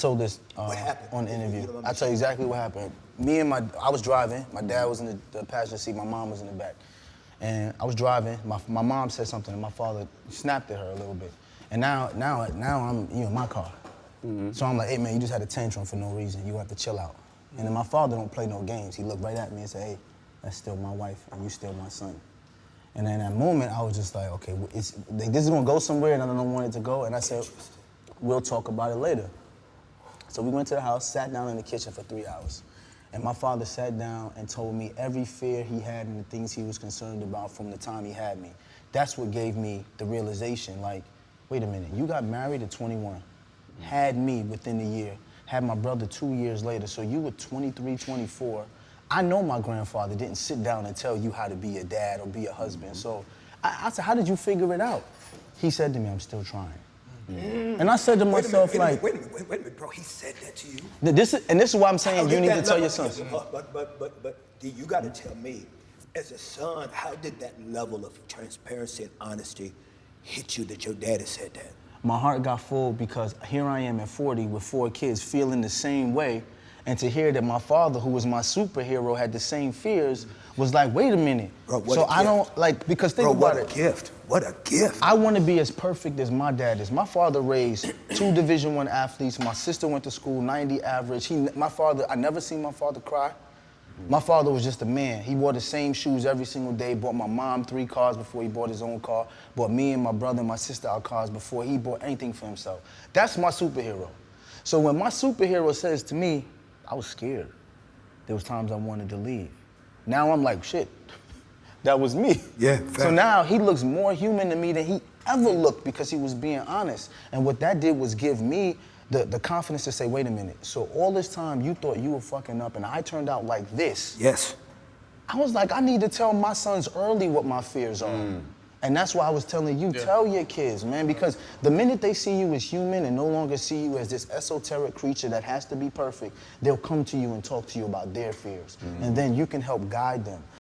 told this What happened? on the You interview. don't I tell you exactly what happened. I was driving. My dad was in the passenger seat. My mom was in the back. And I was driving. My mom said something, and my father snapped at her a little bit. And now I'm in my car. So I'm like, hey man, you just had a tantrum for no reason. You have to chill out. And then my father don't play no games. He looked right at me and said, hey, that's still my wife, and you still my son. And in that moment, I was just like, okay, this is gonna go somewhere, and I don't want it to go. And I said, we'll talk about it later. So we went to the house, sat down in the kitchen for 3 hours. And my father sat down and told me every fear he had and the things he was concerned about from the time he had me. That's what gave me the realization, like, wait a minute, you got married at 21, had me within a year, had my brother 2 years later, so you were 23, 24. I know my grandfather didn't sit down and tell you how to be a dad or be a husband. So I said, how did you figure it out? He said to me, I'm still trying. And I said to myself, like, wait a minute, bro. He said that to you. this is why I'm saying you need to tell your sons. But you got to tell me, as a son, how did that level of transparency and honesty hit you that your daddy said that? My heart got full because here I am at 40 with 4 kids feeling the same way. And to hear that my father, who was my superhero, had the same fears, was like, wait a minute. Bro, what so a I gift. don't, like, because think Bro, about what it. a gift. What a gift. I want to be as perfect as my dad is. My father raised 2 Division I athletes. My sister went to school, 90 average. I never seen my father cry. My father was just a man. He wore the same shoes every single day, bought my mom 3 cars before he bought his own car, bought me and my brother and my sister our cars before he bought anything for himself. That's my superhero. So when my superhero says to me, I was scared. There was times I wanted to leave. Now I'm like, shit, that was me. Yeah, So fact. now he looks more human to me than he ever looked because he was being honest. And what that did was give me the confidence to say, wait a minute, so all this time you thought you were fucking up and I turned out like this. Yes. I was like, I need to tell my sons early what my fears are. And that's why I was telling you, tell your kids, man, because the minute they see you as human and no longer see you as this esoteric creature that has to be perfect, they'll come to you and talk to you about their fears. And then you can help guide them.